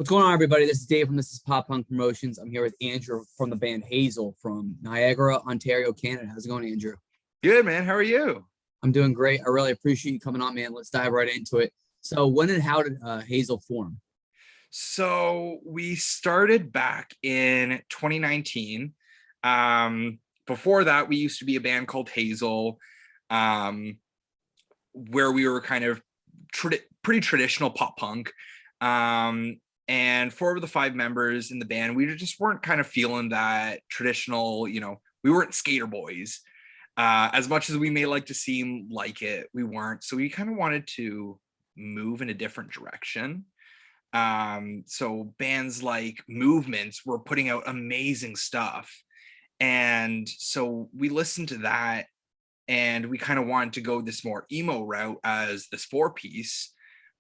What's going on, everybody? This is Dave from This is Pop Punk Promotions. I'm here with Andrew from the band Hazel from Niagara, Ontario, Canada. How's it going, Andrew? Good, man. How are you? I'm doing great. I really appreciate you coming on, man. Let's dive right into it. So, when and how did Hazel form? So we started back in 2019. Before that, we used to be a band called Hazel, where we were kind of pretty traditional pop punk. And four of the five members in the band, we just weren't kind of feeling that traditional, we weren't skater boys. As much as we may like to seem like it, we weren't. So we kind of wanted to move in a different direction. So bands like Movements were putting out amazing stuff. And so we listened to that and we kind of wanted to go this more emo route as this four piece.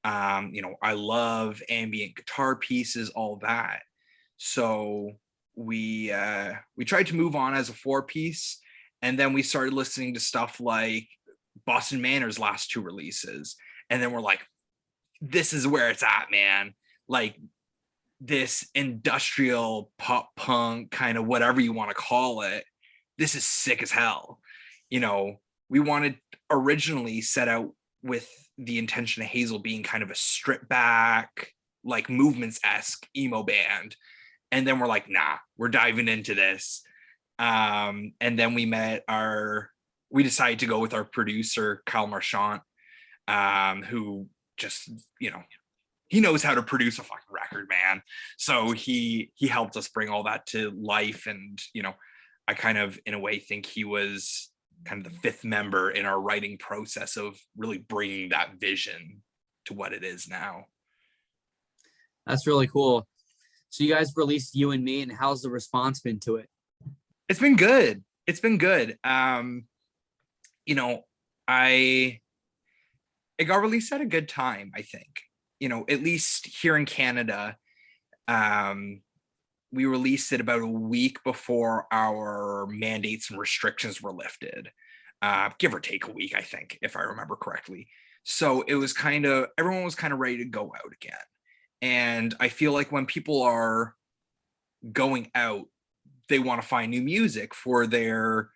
I love ambient guitar pieces, all that. So we tried to move on as a four piece, and then we started listening to stuff like Boston Manor's last two releases, and then we're like, this is where it's at, man. Like this industrial pop punk, kind of whatever you want to call it, this is sick as hell. We wanted originally set out with the intention of Hazel being kind of a stripped back, like Movements-esque emo band. And then we're like, nah, we're diving into this. And then we decided to go with our producer, Kyle Marchant, who just, he knows how to produce a fucking record, man. So he helped us bring all that to life. And, I kind of, in a way, think he was kind of the fifth member in our writing process of really bringing that vision to what it is now. That's really cool. So you guys released You and Me, and how's the response been to it? It's been good. It's been good. It got released at a good time, I think. At least here in Canada, we released it about a week before our mandates and restrictions were lifted, give or take a week, I think, if I remember correctly. So it was everyone was kind of ready to go out again. And I feel like when people are going out, they want to find new music for their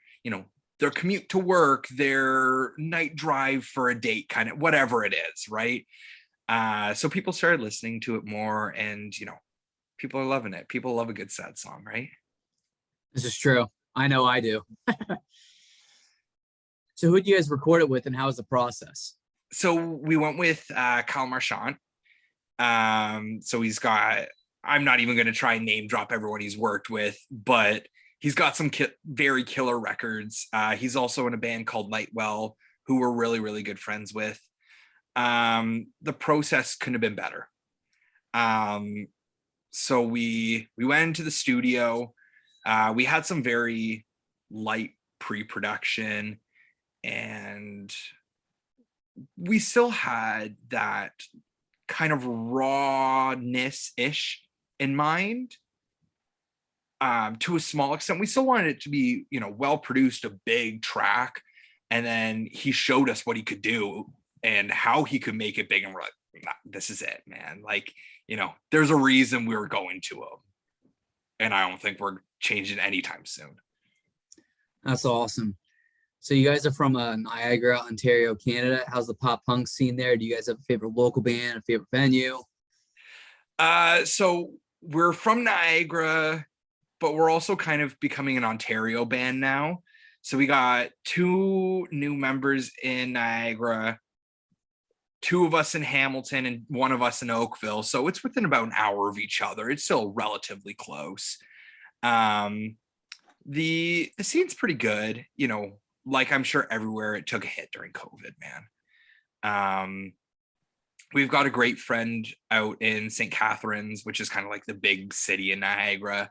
commute to work, their night drive for a date, kind of whatever it is, right? So people started listening to it more, and people are loving it. People love a good sad song, right? This is true. I know I do. So who did you guys record it with, and how was the process? So we went with Kyle Marchant. So I'm not even going to try and name drop everyone he's worked with, but he's got some very killer records. He's also in a band called Nightwell, who we're really, really good friends with. The process couldn't have been better. So we went into the studio. We had some very light pre-production, and we still had that kind of rawness-ish in mind. To a small extent, we still wanted it to be, well produced, a big track, and then he showed us what he could do and how he could make it big, and we're like, nah, this is it, man. Like, there's a reason we were going to him, and I don't think we're changing anytime soon. That's awesome. So you guys are from Niagara, Ontario, Canada. How's the pop punk scene there? Do you guys have a favorite local band, a favorite venue? So we're from Niagara, but we're also kind of becoming an Ontario band now. So we got two new members in Niagara, two of us in Hamilton, and one of us in Oakville. So it's within about an hour of each other. It's still relatively close. The scene's pretty good, like I'm sure everywhere it took a hit during COVID, man. We've got a great friend out in Saint Catharines, which is kind of like the big city in Niagara,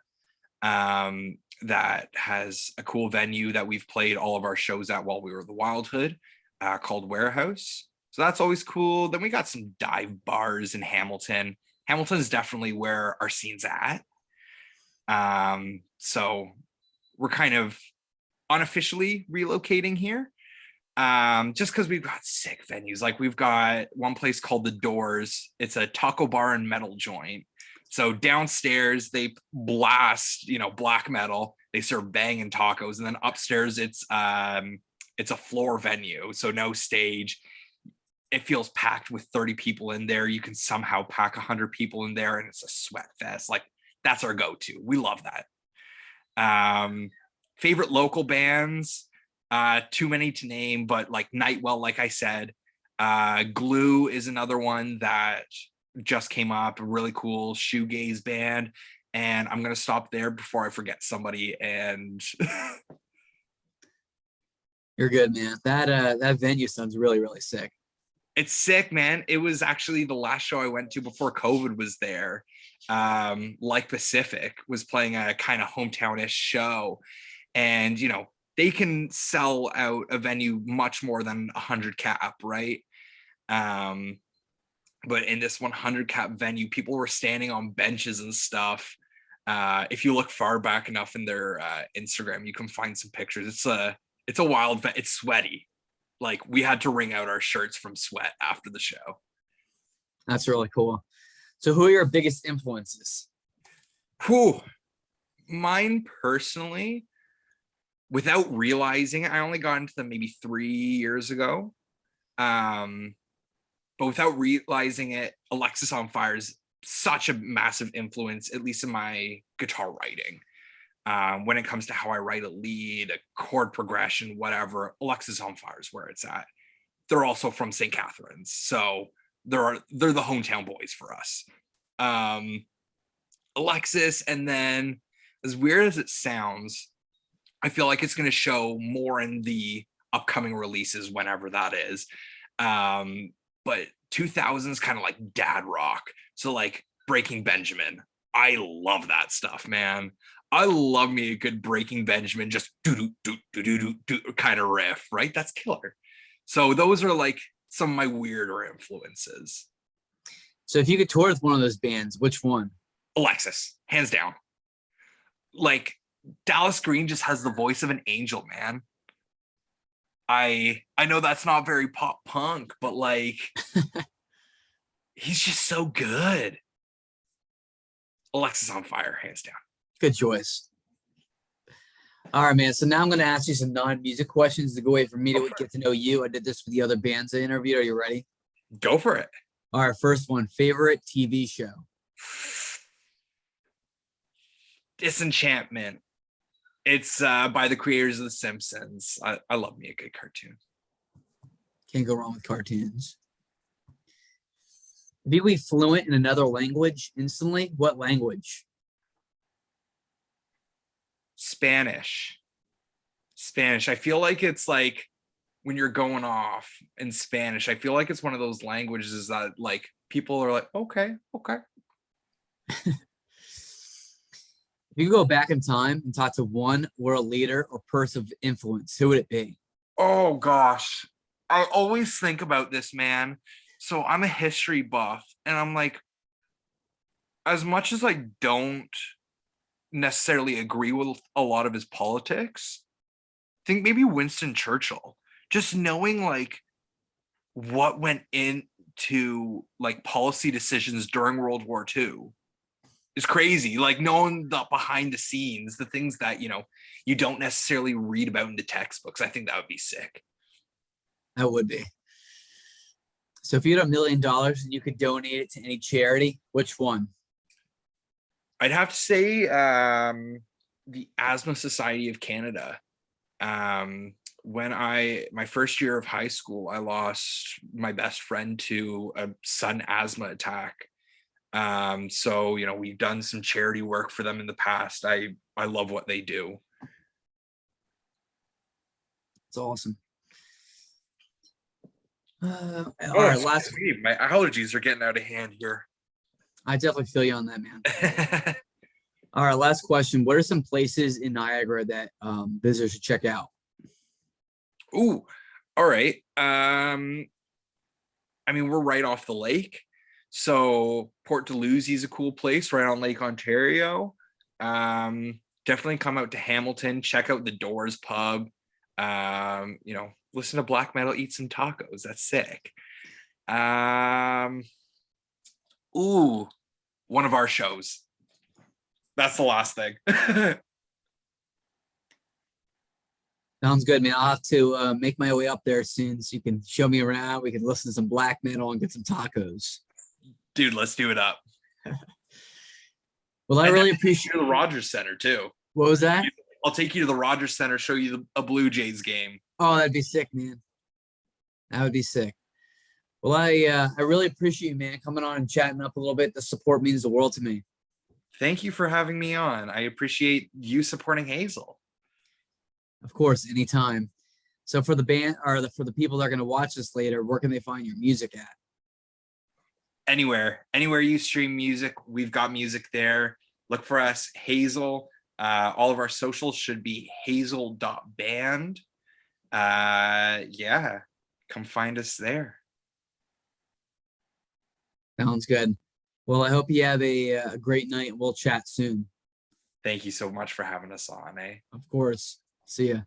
that has a cool venue that we've played all of our shows at while we were the Wild Hood, called Warehouse. So that's always cool. Then we got some dive bars in Hamilton. Hamilton's definitely where our scene's at. So we're kind of unofficially relocating here. Just because we've got sick venues. Like we've got one place called The Doors. It's a taco bar and metal joint. So downstairs they blast, black metal. They serve banging tacos, and then upstairs it's a floor venue, so no stage. It feels packed with 30 people in there. You can somehow pack 100 people in there, and it's a sweat fest. Like that's our go-to. We love that. Favorite local bands, too many to name, but like Nightwell, like I said. Glue is another one that just came up, a really cool shoegaze band. And I'm gonna stop there before I forget somebody. And You're good, man. That venue sounds really, really sick. it's sick, man. It was actually the last show I went to before COVID was there. Like Pacific was playing a kind of hometownish show, and they can sell out a venue much more than 100 cap, right? But in this 100 cap venue, people were standing on benches and stuff. If you look far back enough in their Instagram, you can find some pictures. It's a wild, it's sweaty. Like we had to wring out our shirts from sweat after the show. That's really cool. So who are your biggest influences? Whew. Mine personally, without realizing it, I only got into them maybe 3 years ago. But without realizing it, Alexis on Fire is such a massive influence, at least in my guitar writing. When it comes to how I write a lead, a chord progression, whatever, Alexis on Fire is where it's at. They're also from Saint Catharines, so they're the hometown boys for us. Alexis, and then as weird as it sounds, I feel like it's going to show more in the upcoming releases, whenever that is. But 2000s kind of like dad rock. So like Breaking Benjamin. I love that stuff, man. I love me a good Breaking Benjamin, just do kind of riff, right? That's killer. So those are like some of my weirder influences. So if you could tour with one of those bands, which one? Alexis, hands down. Like Dallas Green just has the voice of an angel, man. I know that's not very pop punk, but like he's just so good. Alexis on Fire, hands down. Good choice. All right, man. So now I'm going to ask you some non-music questions to go away for me to get to know you. I did this with the other bands I interviewed. Are you ready? Go for it. All right, first one. Favorite TV show? Disenchantment. It's by the creators of The Simpsons. I love me a good cartoon. Can't go wrong with cartoons. If you could be fluent in another language instantly, what language? Spanish. I feel like it's like when you're going off in Spanish, I feel like it's one of those languages that like people are like, okay. If you could go back in time and talk to one world leader or person of influence, who would it be? Oh gosh. I always think about this, man. So I'm a history buff, and I'm like, as much as I don't necessarily agree with a lot of his politics, I think maybe Winston Churchill. Just knowing like what went into like policy decisions during World War II is crazy. Like knowing the behind the scenes, the things that you don't necessarily read about in the textbooks. I think that would be sick. That would be. So if you had $1 million and you could donate it to any charity, which one? I'd have to say the Asthma Society of Canada. When my first year of high school, I lost my best friend to a sudden asthma attack. So we've done some charity work for them in the past. I love what they do. It's awesome. All right, last. My allergies are getting out of hand here. I definitely feel you on that, man. All right, last question. What are some places in Niagara that visitors should check out? Ooh, all right. We're right off the lake. So Port Dalhousie is a cool place right on Lake Ontario. Definitely come out to Hamilton, check out the Doors pub. listen to black metal, eat some tacos. That's sick. Ooh, one of our shows. That's the last thing. Sounds good, man. I'll have to make my way up there soon so you can show me around. We can listen to some black metal and get some tacos. Dude, let's do it up. Well, I And really then appreciate the Rogers Center too. What was that? I'll take you to the Rogers Center, show you a Blue Jays game. Oh, that'd be sick, man. That would be sick. Well, I really appreciate you, man, coming on and chatting up a little bit. The support means the world to me. Thank you for having me on. I appreciate you supporting Hazel. Of course, anytime. So for the band or for the people that are going to watch this later, where can they find your music at? Anywhere you stream music, we've got music there. Look for us, Hazel. All of our socials should be hazel.band. Yeah, come find us there. Sounds good. Well, I hope you have a great night. We'll chat soon. Thank you so much for having us on, eh? Of course. See ya.